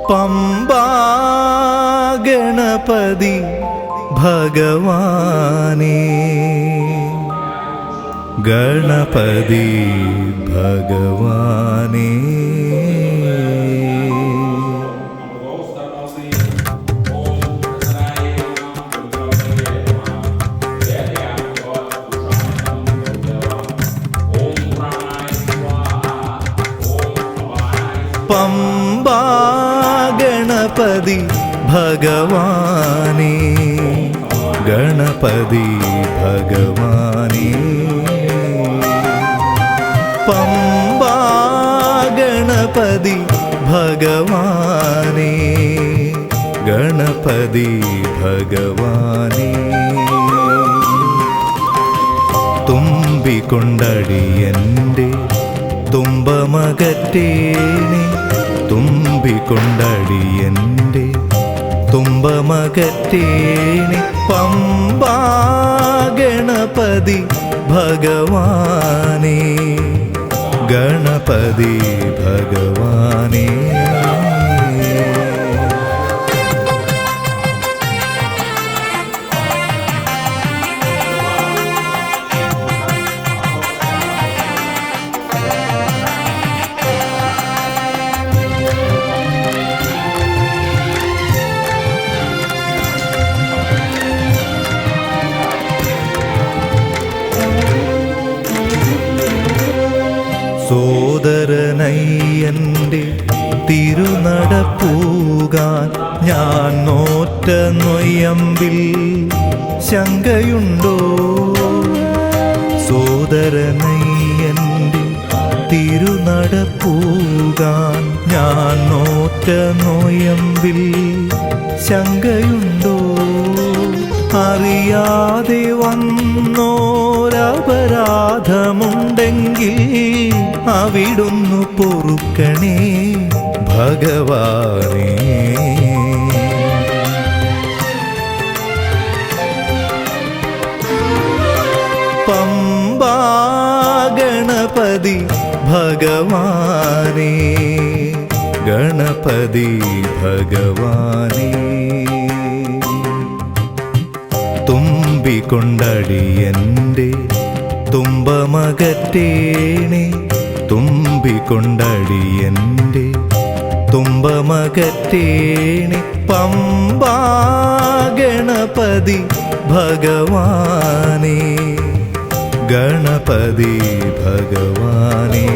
പമ്പാ ഗണപതി ഭഗവാനേ, ഗണപതി ഭഗവാനേ. പമ്പാ ഗണപതി ഭഗവാനേ, ഗണപതി ഭഗവാനേ. പമ്പാ ഗണപതി ഭഗവാനേ, ഗണപതി ഭഗവാനേ. തുമ്പിക്കൊണ്ടടിയൻ്റെ തുമ്പമകറ്റേനെ, തുമ്പിക്കൊണ്ടടിയൻ്റെ തുമ്പമകറ്റേനെ. പമ്പാ ഗണപതി ഭഗവാനേ, ഗണപതി ഭഗവാനേ. സോദരനയ്യൻ്റെ തിരുനടപ്പൂകാൻ ഞാൻ നോറ്റ നൊയമ്പിൽ ശങ്കയുണ്ടോ? സോദരനയ്യൻ്റെ തിരുനടപ്പൂകാൻ ഞാൻ നോറ്റ നൊയമ്പിൽ ശങ്കയുണ്ടോ? അറിയാതെ വന്നോരപരാധമുണ്ടെങ്കിൽ അവിടുന്നു പൊറുക്കണേ ഭഗവാനേ. പമ്പാ ഗണപതി ഭഗവാനേ, ഗണപതി ഭഗവാനേ. തുമ്പിക്കൊണ്ടടിയൻ്റെ തുമ്പമകറ്റേനെ, തുമ്പിക്കൊണ്ടടിയൻ്റെ തുമ്പമകറ്റേനെ. പമ്പാ ഗണപതി ഭഗവാനേ, ഗണപതി ഭഗവാനേ.